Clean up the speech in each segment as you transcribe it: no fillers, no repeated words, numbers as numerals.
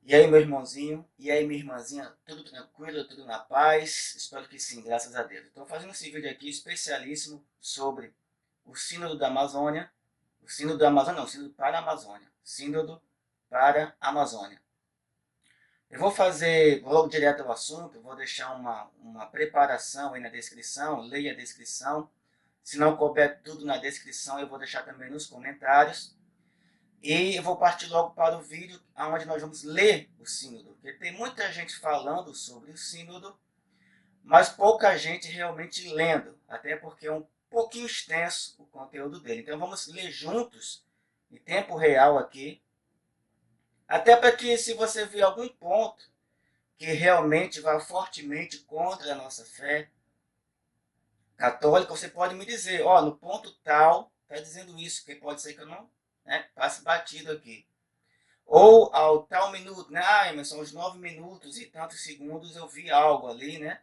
E aí, meu irmãozinho? E aí, minha irmãzinha? Tudo tranquilo? Tudo na paz? Espero que sim, graças a Deus. Estou fazendo esse vídeo aqui especialíssimo sobre o Sínodo da Amazônia. O Sínodo da Amazônia, não, o Sínodo para a Amazônia. Sínodo para a Amazônia. Eu vou logo direto ao assunto, vou deixar uma preparação aí na descrição, leia a descrição. Se não couber tudo na descrição, eu vou deixar também nos comentários. E eu vou partir logo para o vídeo onde nós vamos ler o sínodo. Porque tem muita gente falando sobre o sínodo, mas pouca gente realmente lendo, até porque é um pouquinho extenso o conteúdo dele. Então vamos ler juntos, em tempo real aqui, até para que se você ver algum ponto que realmente vá fortemente contra a nossa fé católica, você pode me dizer, ó, no ponto tal, está dizendo isso, que pode ser que eu não passe batido aqui. Ou ao tal minuto, né? Ah, mas são os 9 minutos e tantos segundos, eu vi algo ali, né?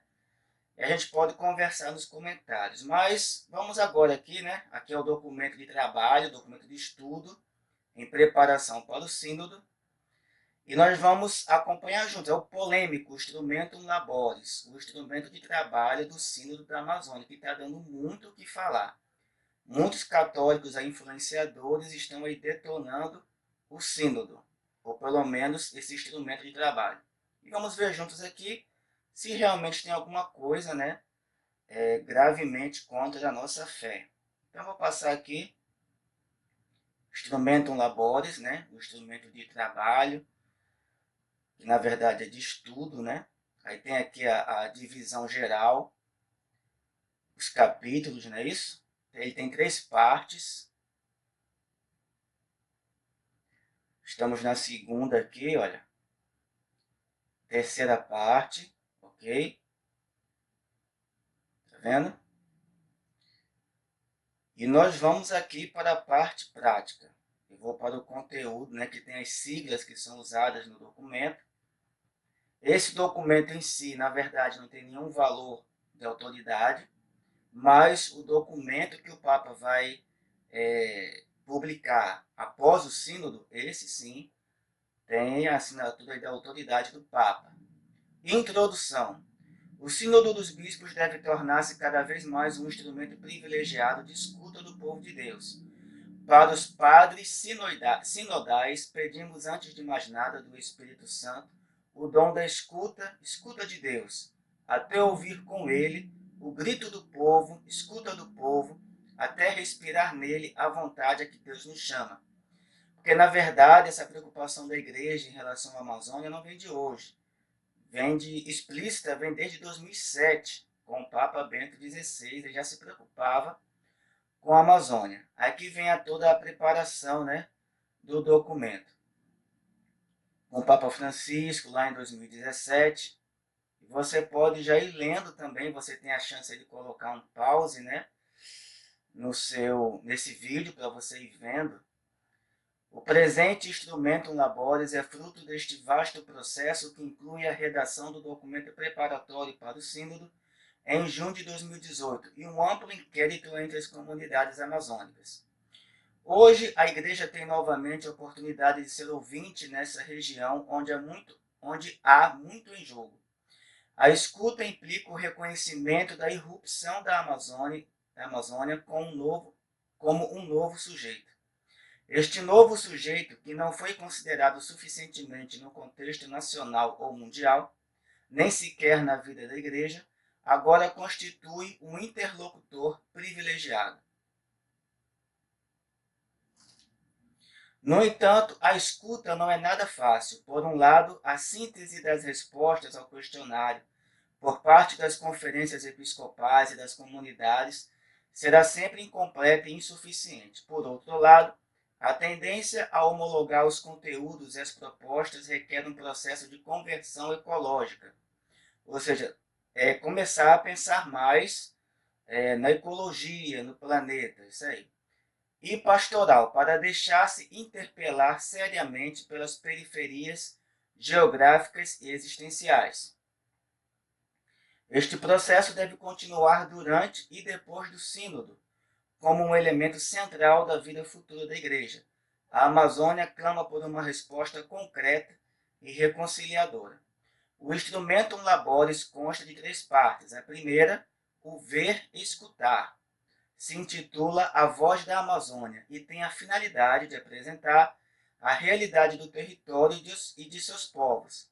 E a gente pode conversar nos comentários. Mas vamos agora aqui, né? Aqui é o documento de trabalho, documento de estudo, em preparação para o sínodo. E nós vamos acompanhar juntos. É o polêmico Instrumentum Laboris, o instrumento de trabalho do sínodo da Amazônia, que está dando muito o que falar. Muitos católicos influenciadores estão aí detonando o sínodo, ou pelo menos esse instrumento de trabalho. E vamos ver juntos aqui se realmente tem alguma coisa, né, gravemente contra a nossa fé. Então vou passar aqui, Instrumentum Laboris, né, o instrumento de trabalho, que na verdade é de estudo, né. Aí tem aqui a divisão geral, os capítulos, não é isso? Ele tem 3 partes. Estamos na segunda aqui, olha. Terceira parte, ok? Tá vendo? E nós vamos aqui para a parte prática. Eu vou para o conteúdo, né, que tem as siglas que são usadas no documento. Esse documento em si, na verdade, não tem nenhum valor de autoridade, mas o documento que o Papa vai publicar após o sínodo, esse sim, tem a assinatura da autoridade do Papa. Introdução. O Sínodo dos Bispos deve tornar-se cada vez mais um instrumento privilegiado de escuta do povo de Deus. Para os padres sinodais, pedimos antes de mais nada do Espírito Santo o dom da escuta, escuta de Deus, até ouvir com ele o grito do povo, escuta do povo, até respirar nele a vontade a que Deus nos chama. Porque, na verdade, essa preocupação da igreja em relação à Amazônia não vem de hoje. Vem desde 2007, com o Papa Bento XVI, ele já se preocupava com a Amazônia. Aqui vem toda a preparação, né, do documento. Com o Papa Francisco, lá em 2017, você pode já ir lendo também, você tem a chance de colocar um pause, né, nesse vídeo para você ir vendo. O presente Instrumentum Laboris é fruto deste vasto processo que inclui a redação do documento preparatório para o Sínodo em junho de 2018 e um amplo inquérito entre as comunidades amazônicas. Hoje, a Igreja tem novamente a oportunidade de ser ouvinte nessa região onde há muito em jogo. A escuta implica o reconhecimento da irrupção da Amazônia como um novo sujeito. Este novo sujeito, que não foi considerado suficientemente no contexto nacional ou mundial, nem sequer na vida da Igreja, agora constitui um interlocutor privilegiado. No entanto, a escuta não é nada fácil. Por um lado, a síntese das respostas ao questionário por parte das conferências episcopais e das comunidades será sempre incompleta e insuficiente. Por outro lado, a tendência a homologar os conteúdos e as propostas requer um processo de conversão ecológica, ou seja, começar a pensar mais na ecologia, no planeta, isso aí. E pastoral, para deixar-se interpelar seriamente pelas periferias geográficas e existenciais. Este processo deve continuar durante e depois do sínodo, como um elemento central da vida futura da Igreja. A Amazônia clama por uma resposta concreta e reconciliadora. O instrumentum laboris consta de 3 partes. A primeira, o ver e escutar. Se intitula A Voz da Amazônia e tem a finalidade de apresentar a realidade do território e de seus povos.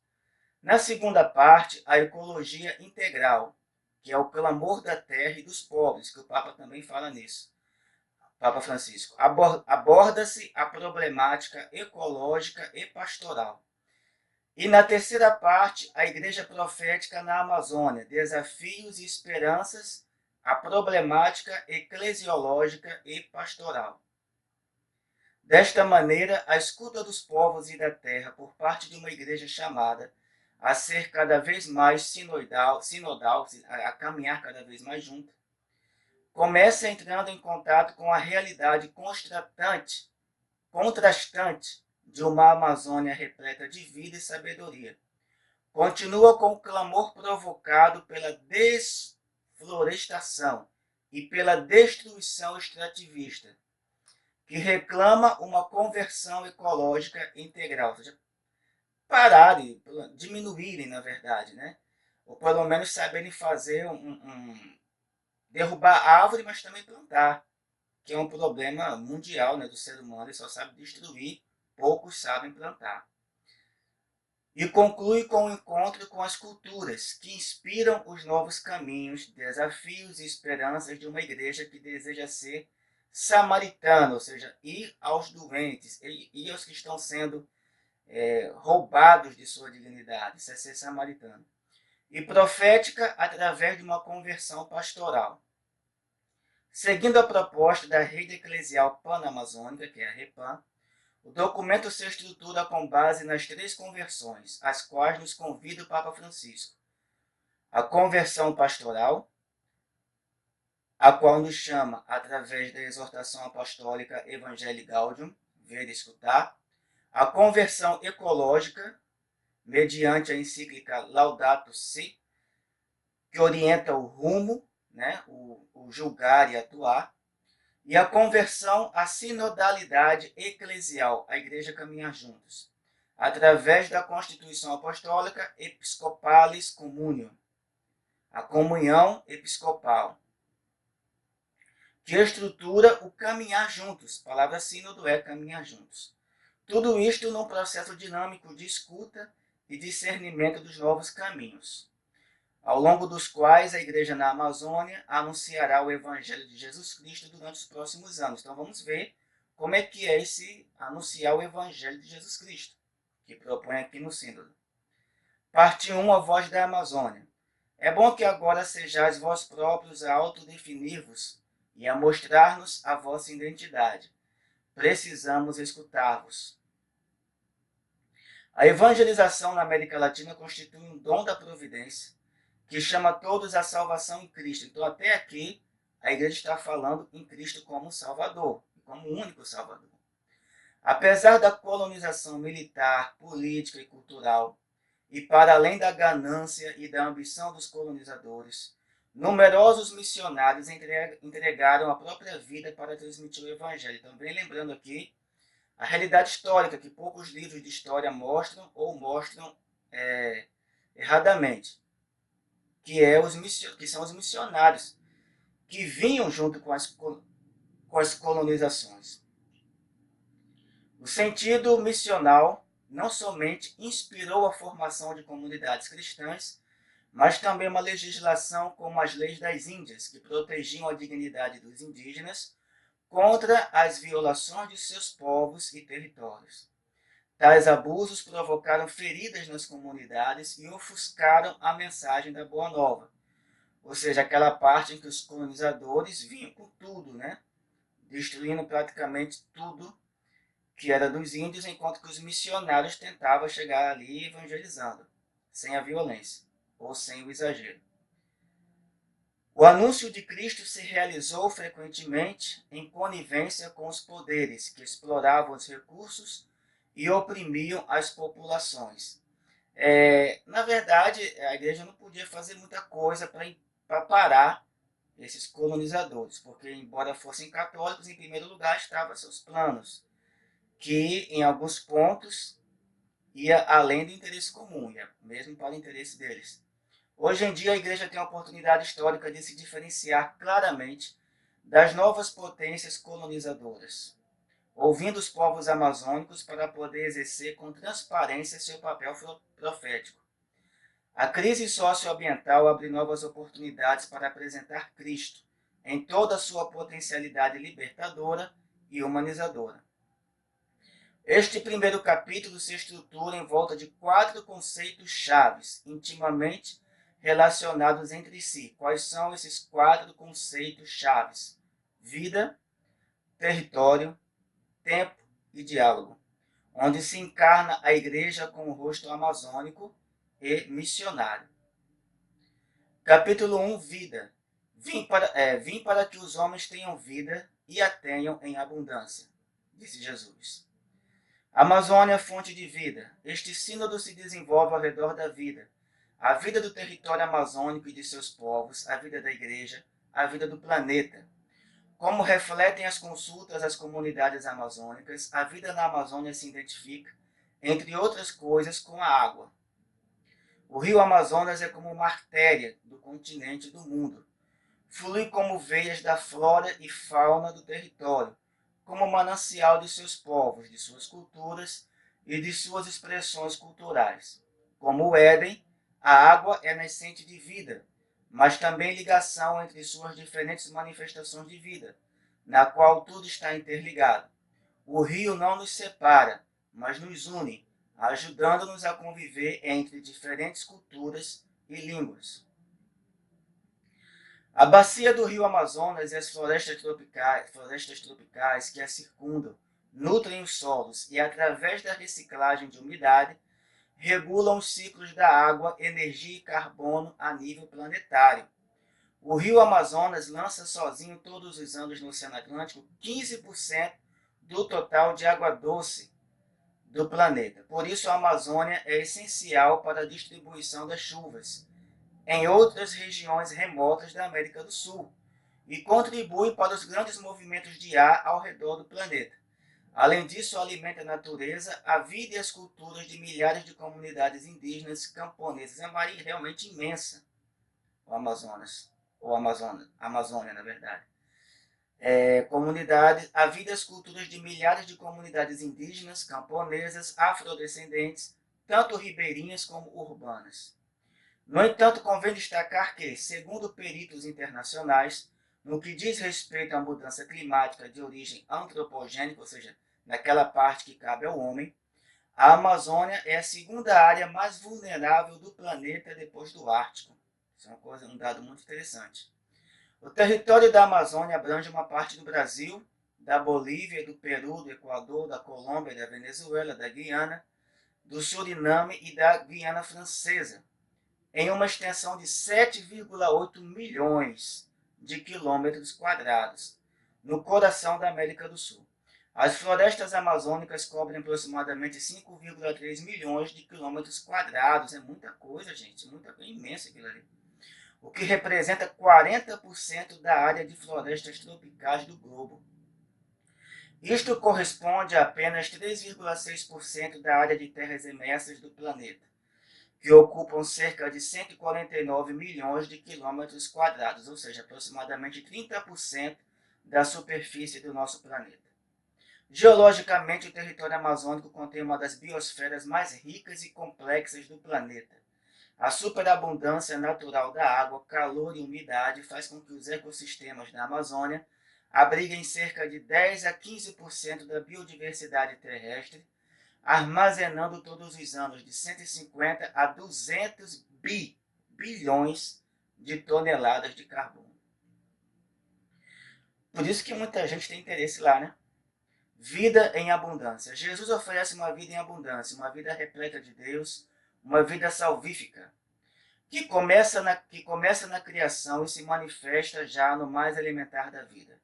Na segunda parte, a ecologia integral, que é o clamor da terra e dos povos, que o Papa também fala nisso. Papa Francisco. Aborda-se a problemática ecológica e pastoral. E na terceira parte, a Igreja Profética na Amazônia, desafios e esperanças, a problemática eclesiológica e pastoral. Desta maneira, a escuta dos povos e da terra por parte de uma igreja chamada a ser cada vez mais sinodal, a caminhar cada vez mais junto, começa entrando em contato com a realidade contrastante de uma Amazônia repleta de vida e sabedoria. Continua com o clamor provocado pela desflorestação e pela destruição extrativista, que reclama uma conversão ecológica integral, ou seja, pararem, diminuírem, na verdade, né? Ou pelo menos saberem fazer derrubar árvore, mas também plantar, que é um problema mundial, né, do ser humano. Ele só sabe destruir, poucos sabem plantar. E conclui com o encontro com as culturas, que inspiram os novos caminhos, desafios e esperanças de uma igreja que deseja ser samaritana, ou seja, ir aos doentes, ir aos que estão sendo roubados de sua dignidade, isso é ser samaritano. E profética através de uma conversão pastoral. Seguindo a proposta da Rede Eclesial Pan-Amazônica, que é a REPAM, o documento se estrutura com base nas 3 conversões, as quais nos convida o Papa Francisco. A conversão pastoral, a qual nos chama, através da exortação apostólica Evangelii Gaudium, ver e escutar. A conversão ecológica, mediante a encíclica Laudato Si, que orienta o rumo, né, o julgar e atuar. E a conversão à sinodalidade eclesial, a igreja caminhar juntos, através da Constituição Apostólica Episcopalis Communion, a comunhão episcopal, que estrutura o caminhar juntos. A palavra sínodo é caminhar juntos. Tudo isto num processo dinâmico de escuta e discernimento dos novos caminhos, ao longo dos quais a Igreja na Amazônia anunciará o Evangelho de Jesus Cristo durante os próximos anos. Então vamos ver como é que é esse anunciar o Evangelho de Jesus Cristo, que propõe aqui no Sínodo. Parte 1, a voz da Amazônia. É bom que agora sejais vós próprios a autodefinir-vos e a mostrar-nos a vossa identidade. Precisamos escutar-vos. A evangelização na América Latina constitui um dom da providência, que chama todos à salvação em Cristo. Então, até aqui, a igreja está falando em Cristo como Salvador, como único Salvador. Apesar da colonização militar, política e cultural, e para além da ganância e da ambição dos colonizadores, numerosos missionários entregaram a própria vida para transmitir o Evangelho. Também lembrando aqui a realidade histórica, que poucos livros de história mostram ou mostram erradamente, que são os missionários, que vinham junto com as colonizações. O sentido missional não somente inspirou a formação de comunidades cristãs, mas também uma legislação como as leis das Índias, que protegiam a dignidade dos indígenas contra as violações de seus povos e territórios. Tais abusos provocaram feridas nas comunidades e ofuscaram a mensagem da Boa Nova. Ou seja, aquela parte em que os colonizadores vinham com tudo, né? Destruindo praticamente tudo que era dos índios, enquanto que os missionários tentavam chegar ali evangelizando, sem a violência ou sem o exagero. O anúncio de Cristo se realizou frequentemente em conivência com os poderes que exploravam os recursos e oprimiam as populações. Na verdade, a igreja não podia fazer muita coisa para parar esses colonizadores, porque, embora fossem católicos, em primeiro lugar estavam seus planos, que em alguns pontos ia além do interesse comum, ia mesmo para o interesse deles. Hoje em dia, a igreja tem a oportunidade histórica de se diferenciar claramente das novas potências colonizadoras, ouvindo os povos amazônicos para poder exercer com transparência seu papel profético. A crise socioambiental abre novas oportunidades para apresentar Cristo em toda a sua potencialidade libertadora e humanizadora. Este primeiro capítulo se estrutura em volta de 4 conceitos chaves, intimamente relacionados entre si. Quais são esses 4 conceitos chaves? Vida, território, tempo e diálogo, onde se encarna a igreja com o rosto amazônico e missionário. Capítulo 1, vida. Vim para que os homens tenham vida e a tenham em abundância, disse Jesus. Amazônia, fonte de vida. Este sínodo se desenvolve ao redor da vida. A vida do território amazônico e de seus povos, a vida da igreja, a vida do planeta. Como refletem as consultas às comunidades amazônicas, a vida na Amazônia se identifica, entre outras coisas, com a água. O rio Amazonas é como uma artéria do continente e do mundo. Flui como veias da flora e fauna do território, como manancial de seus povos, de suas culturas e de suas expressões culturais. Como o Éden, a água é nascente de vida, mas também ligação entre suas diferentes manifestações de vida, na qual tudo está interligado. O rio não nos separa, mas nos une, ajudando-nos a conviver entre diferentes culturas e línguas. A bacia do rio Amazonas e as florestas tropicais que a circundam nutrem os solos e, através da reciclagem de umidade, regulam os ciclos da água, energia e carbono a nível planetário. O rio Amazonas lança sozinho todos os anos no Oceano Atlântico 15% do total de água doce do planeta. Por isso, a Amazônia é essencial para a distribuição das chuvas em outras regiões remotas da América do Sul e contribui para os grandes movimentos de ar ao redor do planeta. Além disso, alimenta a natureza, a vida e as culturas de milhares de comunidades indígenas camponesas. É uma área realmente imensa, o Amazonas, ou Amazônia, na verdade. A vida e as culturas de milhares de comunidades indígenas, camponesas, afrodescendentes, tanto ribeirinhas como urbanas. No entanto, convém destacar que, segundo peritos internacionais, no que diz respeito à mudança climática de origem antropogênica, ou seja, naquela parte que cabe ao homem, a Amazônia é a segunda área mais vulnerável do planeta depois do Ártico. Isso é um dado muito interessante. O território da Amazônia abrange uma parte do Brasil, da Bolívia, do Peru, do Equador, da Colômbia, da Venezuela, da Guiana, do Suriname e da Guiana Francesa, em uma extensão de 7,8 milhões de quilômetros quadrados, no coração da América do Sul. As florestas amazônicas cobrem aproximadamente 5,3 milhões de quilômetros quadrados. É muita coisa, gente, muita coisa, imensa aquilo ali. O que representa 40% da área de florestas tropicais do globo. Isto corresponde a apenas 3,6% da área de terras emersas do planeta, que ocupam cerca de 149 milhões de quilômetros quadrados, ou seja, aproximadamente 30% da superfície do nosso planeta. Geologicamente, o território amazônico contém uma das biosferas mais ricas e complexas do planeta. A superabundância natural da água, calor e umidade faz com que os ecossistemas da Amazônia abriguem cerca de 10 a 15% da biodiversidade terrestre, armazenando todos os anos de 150 a 200 bilhões de toneladas de carbono. Por isso que muita gente tem interesse lá, né? Vida em abundância. Jesus oferece uma vida em abundância, uma vida repleta de Deus, uma vida salvífica, que começa na criação e se manifesta já no mais elementar da vida.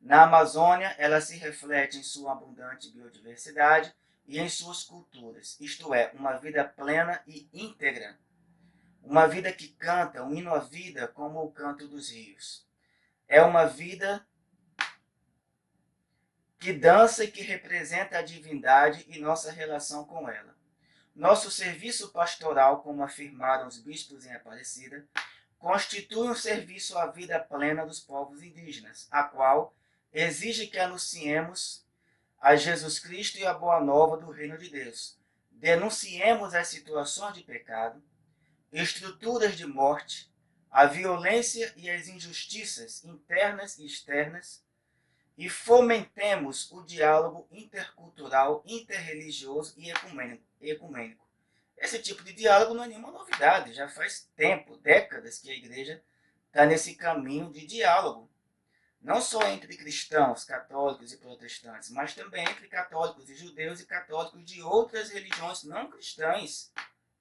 Na Amazônia, ela se reflete em sua abundante biodiversidade e em suas culturas, isto é, uma vida plena e íntegra, uma vida que canta, um hino à vida como o canto dos rios. É uma vida que dança e que representa a divindade e nossa relação com ela. Nosso serviço pastoral, como afirmaram os bispos em Aparecida, constitui um serviço à vida plena dos povos indígenas, a qual exige que anunciemos a Jesus Cristo e a boa nova do reino de Deus. Denunciemos as situações de pecado, estruturas de morte, a violência e as injustiças internas e externas, e fomentemos o diálogo intercultural, interreligioso e ecumênico. Esse tipo de diálogo não é nenhuma novidade, já faz tempo, décadas, que a igreja está nesse caminho de diálogo. Não só entre cristãos, católicos e protestantes, mas também entre católicos e judeus e católicos de outras religiões não cristãs.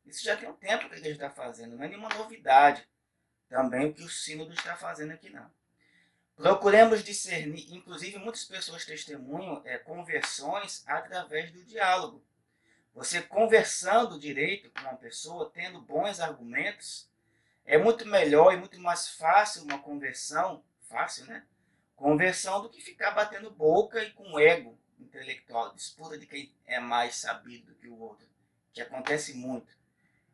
Isso já tem um tempo que a igreja está fazendo, não é nenhuma novidade. Também o que o sínodo está fazendo aqui não. Procuremos discernir, inclusive muitas pessoas testemunham conversões através do diálogo. Você conversando direito com uma pessoa, tendo bons argumentos, é muito melhor e muito mais fácil uma conversão, fácil, né? Conversão do que ficar batendo boca e com ego intelectual, disputa de quem é mais sabido do que o outro, que acontece muito,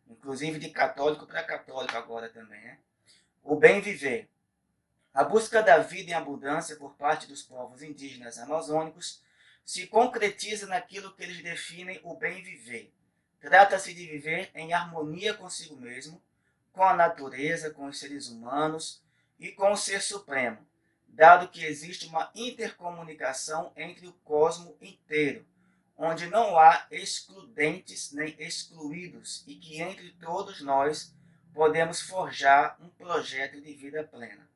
inclusive de católico para católico agora também, né? O bem viver. A busca da vida em abundância por parte dos povos indígenas amazônicos se concretiza naquilo que eles definem o bem viver. Trata-se de viver em harmonia consigo mesmo, com a natureza, com os seres humanos e com o Ser Supremo, dado que existe uma intercomunicação entre o cosmo inteiro, onde não há excludentes nem excluídos e que entre todos nós podemos forjar um projeto de vida plena.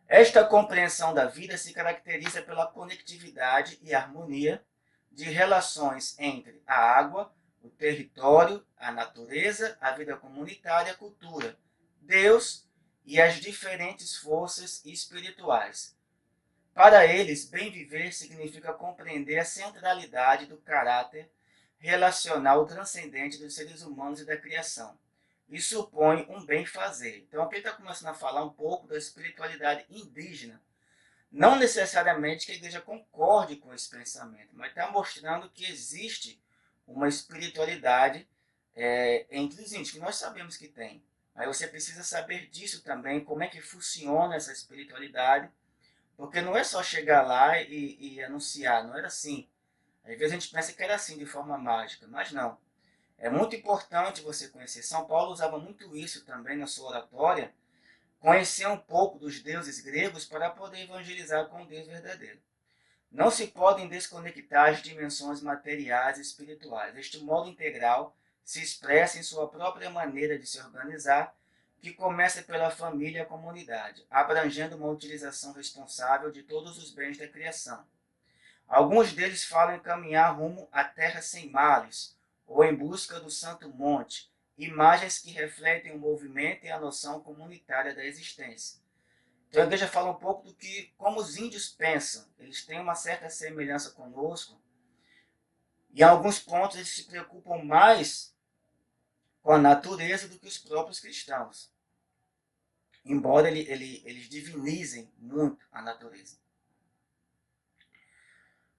Esta compreensão da vida se caracteriza pela conectividade e harmonia de relações entre a água, o território, a natureza, a vida comunitária, a cultura, Deus e as diferentes forças espirituais. Para eles, bem viver significa compreender a centralidade do caráter relacional transcendente dos seres humanos e da criação, e supõe um bem-fazer. Então, aqui ele está começando a falar um pouco da espiritualidade indígena. Não necessariamente que a igreja concorde com esse pensamento, mas está mostrando que existe uma espiritualidade entre os índios, que nós sabemos que tem. Aí você precisa saber disso também, como é que funciona essa espiritualidade, porque não é só chegar lá e anunciar, não era assim. Às vezes a gente pensa que era assim, de forma mágica, mas não. É muito importante você conhecer. São Paulo usava muito isso também na sua oratória, conhecer um pouco dos deuses gregos para poder evangelizar com o Deus verdadeiro. Não se podem desconectar as dimensões materiais e espirituais. Este modo integral se expressa em sua própria maneira de se organizar, que começa pela família e a comunidade, abrangendo uma utilização responsável de todos os bens da criação. Alguns deles falam em caminhar rumo à terra sem males, ou em busca do Santo Monte, imagens que refletem o movimento e a noção comunitária da existência. Então a igreja fala um pouco do que, como os índios pensam, eles têm uma certa semelhança conosco, e em alguns pontos eles se preocupam mais com a natureza do que os próprios cristãos, embora eles divinizem muito a natureza.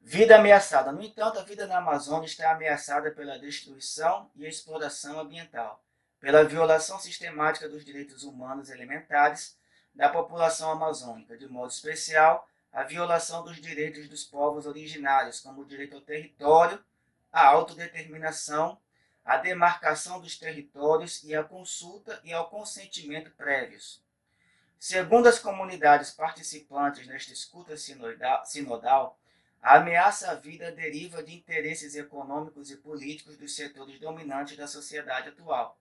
Vida ameaçada. No entanto, a vida na Amazônia está ameaçada pela destruição e exploração ambiental, pela violação sistemática dos direitos humanos elementares da população amazônica, de modo especial, a violação dos direitos dos povos originários, como o direito ao território, a autodeterminação, a demarcação dos territórios e a consulta e ao consentimento prévios. Segundo as comunidades participantes nesta escuta sinodal, a ameaça à vida deriva de interesses econômicos e políticos dos setores dominantes da sociedade atual,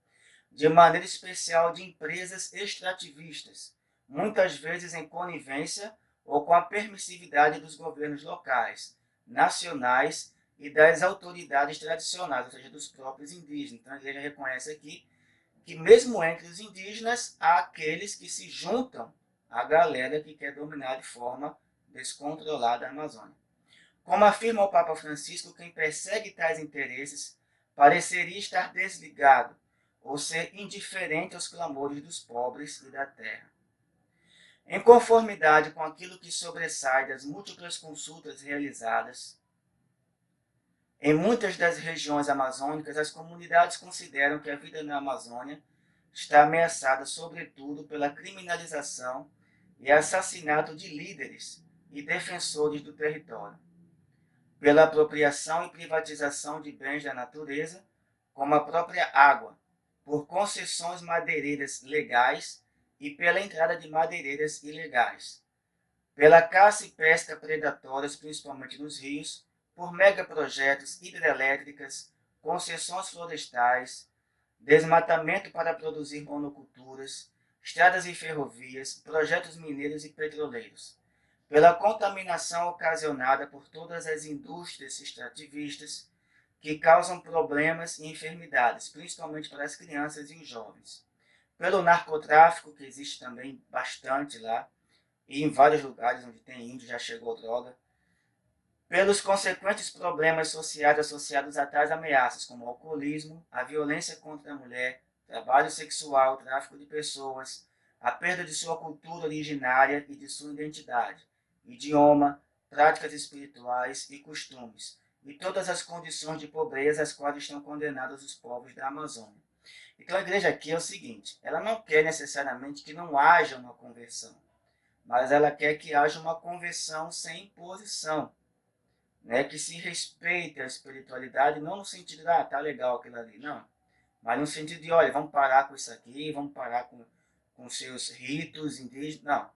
de maneira especial de empresas extrativistas, muitas vezes em conivência ou com a permissividade dos governos locais, nacionais e das autoridades tradicionais, ou seja, dos próprios indígenas. Então a igreja reconhece aqui que mesmo entre os indígenas há aqueles que se juntam à galera que quer dominar de forma descontrolada a Amazônia. Como afirma o Papa Francisco, quem persegue tais interesses pareceria estar desligado ou ser indiferente aos clamores dos pobres e da terra. Em conformidade com aquilo que sobressai das múltiplas consultas realizadas, Em muitas das regiões amazônicas, as comunidades consideram que a vida na Amazônia está ameaçada, sobretudo, pela criminalização e assassinato de líderes e defensores do território, pela apropriação e privatização de bens da natureza, como a própria água, por concessões madeireiras legais e pela entrada de madeireiras ilegais, pela caça e pesca predatórias, principalmente nos rios, por megaprojetos hidrelétricas, concessões florestais, desmatamento para produzir monoculturas, estradas e ferrovias, projetos mineiros e petroleiros, pela contaminação ocasionada por todas as indústrias extrativistas que causam problemas e enfermidades, principalmente para as crianças e os jovens, pelo narcotráfico, que existe também bastante lá, e em vários lugares onde tem índio já chegou droga, pelos consequentes problemas sociais associados a tais ameaças, como o alcoolismo, a violência contra a mulher, trabalho sexual, tráfico de pessoas, a perda de sua cultura originária e de sua identidade, idioma, práticas espirituais e costumes, e todas as condições de pobreza às quais estão condenados os povos da Amazônia. Então a igreja aqui é o seguinte, ela não quer necessariamente que não haja uma conversão, mas ela quer que haja uma conversão sem imposição, né? Que se respeite a espiritualidade, não no sentido de, tá legal aquilo ali, não. Mas no sentido de, olha, vamos parar com isso aqui, vamos parar com seus ritos indígenas, não.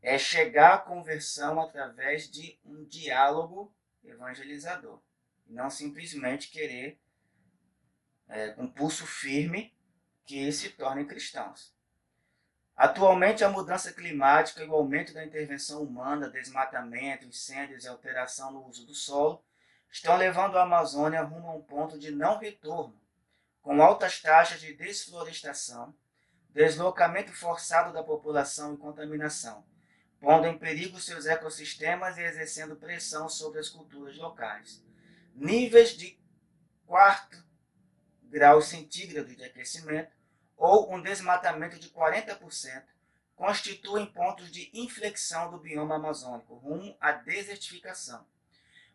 É chegar à conversão através de um diálogo evangelizador. Não simplesmente querer, com pulso firme, que se tornem cristãos. Atualmente, a mudança climática e o aumento da intervenção humana, desmatamento, incêndios e alteração no uso do solo estão levando a Amazônia rumo a um ponto de não retorno, com altas taxas de desflorestação, deslocamento forçado da população e contaminação, pondo em perigo seus ecossistemas e exercendo pressão sobre as culturas locais. Níveis de 4 graus centígrados de aquecimento ou um desmatamento de 40%, constituem pontos de inflexão do bioma amazônico, rumo à desertificação,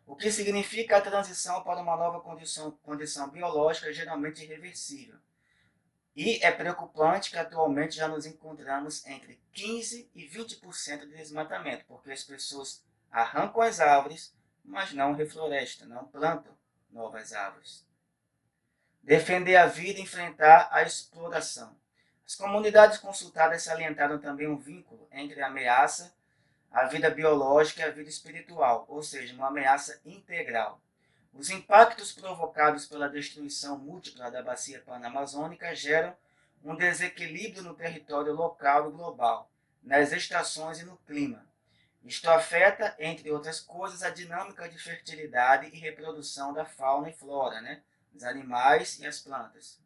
o que significa a transição para uma nova condição biológica geralmente irreversível. E é preocupante que atualmente já nos encontramos entre 15% e 20% de desmatamento, porque as pessoas arrancam as árvores, mas não reflorestam, não plantam novas árvores. Defender a vida e enfrentar a exploração. As comunidades consultadas salientaram também um vínculo entre a ameaça à vida biológica e à vida espiritual, ou seja, uma ameaça integral. Os impactos provocados pela destruição múltipla da bacia panamazônica geram um desequilíbrio no território local e global, nas estações e no clima. Isto afeta, entre outras coisas, a dinâmica de fertilidade e reprodução da fauna e flora, né? Os animais e as plantas.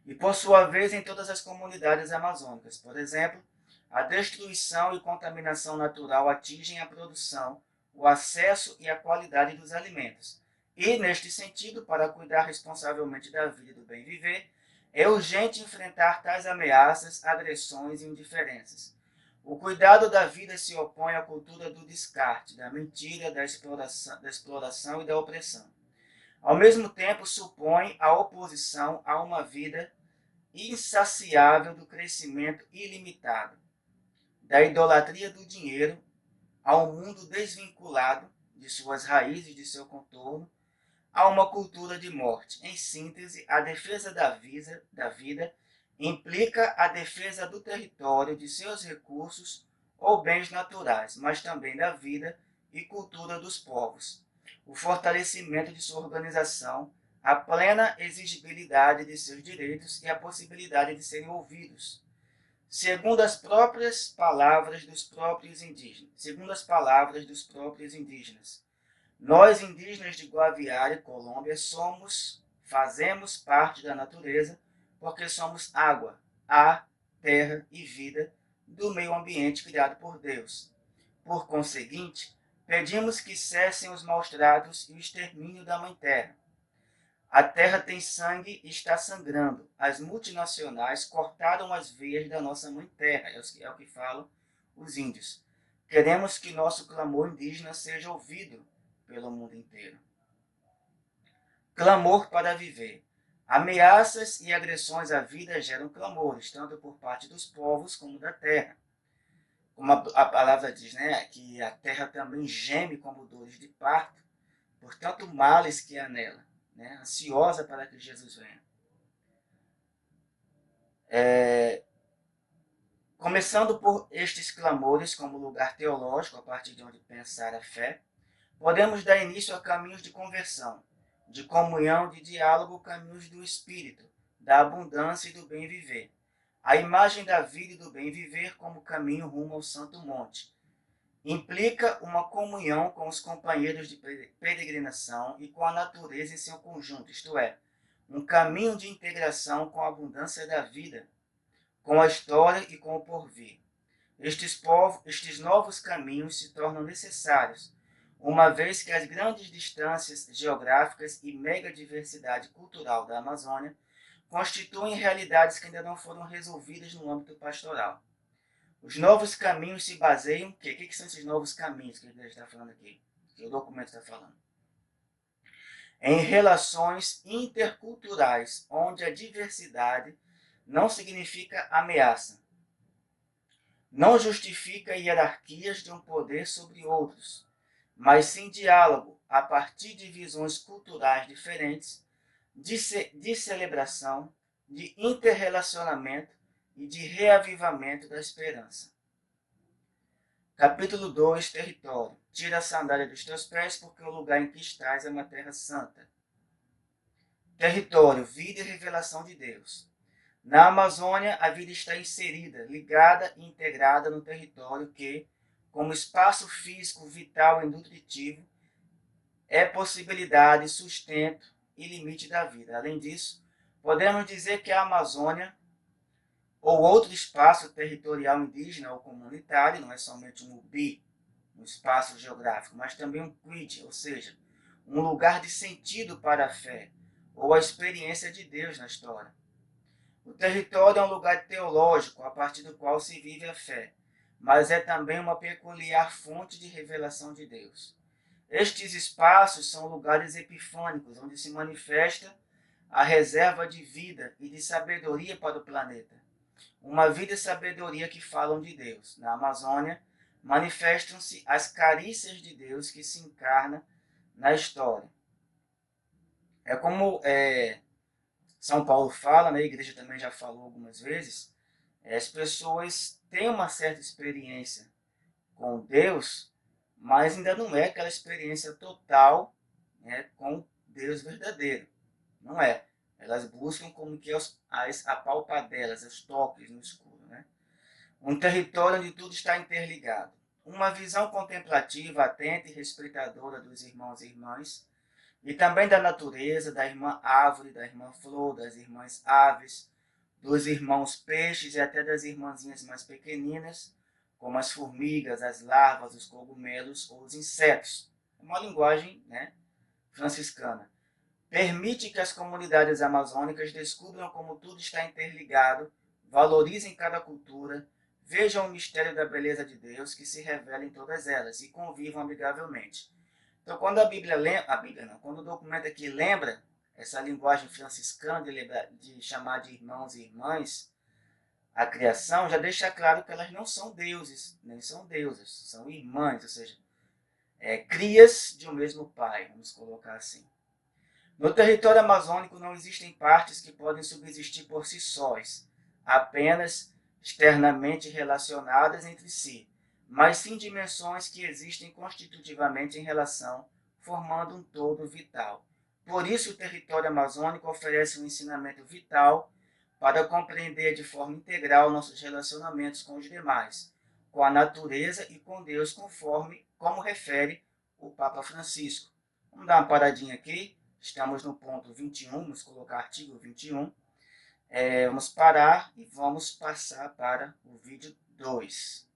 E, por sua vez, em todas as comunidades amazônicas. Por exemplo, a destruição e contaminação natural atingem a produção, o acesso e a qualidade dos alimentos. E, neste sentido, para cuidar responsavelmente da vida e do bem viver, é urgente enfrentar tais ameaças, agressões e indiferenças. O cuidado da vida se opõe à cultura do descarte, da mentira, da exploração e da opressão. Ao mesmo tempo, supõe a oposição a uma vida insaciável do crescimento ilimitado, da idolatria do dinheiro ao mundo desvinculado de suas raízes, de seu contorno, a uma cultura de morte. Em síntese, a defesa da vida implica a defesa do território, de seus recursos ou bens naturais, mas também da vida e cultura dos povos, o fortalecimento de sua organização, a plena exigibilidade de seus direitos e a possibilidade de serem ouvidos, segundo as palavras dos próprios indígenas. Nós, indígenas de Guaviare, Colômbia, fazemos parte da natureza porque somos água, ar, terra e vida do meio ambiente criado por Deus. Por conseguinte, pedimos que cessem os maus-tratos e o extermínio da Mãe Terra. A terra tem sangue e está sangrando. As multinacionais cortaram as veias da nossa Mãe Terra, é o que falam os índios. Queremos que nosso clamor indígena seja ouvido pelo mundo inteiro. Clamor para viver. Ameaças e agressões à vida geram clamores, tanto por parte dos povos como da terra. Como a palavra diz, né, que a terra também geme como dores de parto, por tanto males que há nela, né, ansiosa para que Jesus venha. Começando por estes clamores como lugar teológico, a partir de onde pensar a fé, podemos dar início a caminhos de conversão, de comunhão, de diálogo, caminhos do espírito, da abundância e do bem viver. A imagem da vida e do bem viver como caminho rumo ao Santo Monte implica uma comunhão com os companheiros de peregrinação e com a natureza em seu conjunto, isto é, um caminho de integração com a abundância da vida, com a história e com o porvir. Estes novos caminhos se tornam necessários, uma vez que as grandes distâncias geográficas e megadiversidade cultural da Amazônia constituem realidades que ainda não foram resolvidas no âmbito pastoral. Os novos caminhos se baseiam... O que são esses novos caminhos que a igreja está falando aqui? Que o documento está falando? Em relações interculturais, onde a diversidade não significa ameaça, não justifica hierarquias de um poder sobre outros, mas sim diálogo a partir de visões culturais diferentes, de celebração, de interrelacionamento e de reavivamento da esperança. Capítulo 2, Território. Tira a sandália dos teus pés, porque o lugar em que estás é uma terra santa. Território, vida e revelação de Deus. Na Amazônia, a vida está inserida, ligada e integrada no território que, como espaço físico, vital e nutritivo, é possibilidade, sustento e limite da vida. Além disso, podemos dizer que a Amazônia, ou outro espaço territorial indígena ou comunitário, não é somente um UBI, um espaço geográfico, mas também um quid, ou seja, um lugar de sentido para a fé, ou a experiência de Deus na história. O território é um lugar teológico a partir do qual se vive a fé, mas é também uma peculiar fonte de revelação de Deus. Estes espaços são lugares epifânicos, onde se manifesta a reserva de vida e de sabedoria para o planeta. Uma vida e sabedoria que falam de Deus. Na Amazônia, manifestam-se as carícias de Deus que se encarna na história. É como São Paulo fala, né, a igreja também já falou algumas vezes, as pessoas têm uma certa experiência com Deus, mas ainda não é aquela experiência total, né, com Deus verdadeiro. Não é. Elas buscam como que as apalpadelas, os toques no escuro. Né? Um território onde tudo está interligado. Uma visão contemplativa, atenta e respeitadora dos irmãos e irmãs, e também da natureza, da irmã árvore, da irmã flor, das irmãs aves, dos irmãos peixes e até das irmãzinhas mais pequeninas, como as formigas, as larvas, os cogumelos ou os insetos. É uma linguagem, né, franciscana. Permite que as comunidades amazônicas descubram como tudo está interligado, valorizem cada cultura, vejam o mistério da beleza de Deus que se revela em todas elas e convivam amigavelmente. Então, quando quando o documento aqui lembra essa linguagem franciscana de chamar de irmãos e irmãs a criação, já deixa claro que elas não são deuses, nem são deusas, são irmãs, ou seja, crias de um mesmo pai, vamos colocar assim. No território amazônico não existem partes que podem subsistir por si sós, apenas externamente relacionadas entre si, mas sim dimensões que existem constitutivamente em relação, formando um todo vital. Por isso, o território amazônico oferece um ensinamento vital para compreender de forma integral nossos relacionamentos com os demais, com a natureza e com Deus, como refere o Papa Francisco. Vamos dar uma paradinha aqui. Estamos no ponto 21, vamos colocar artigo 21. Vamos parar e vamos passar para o vídeo 2.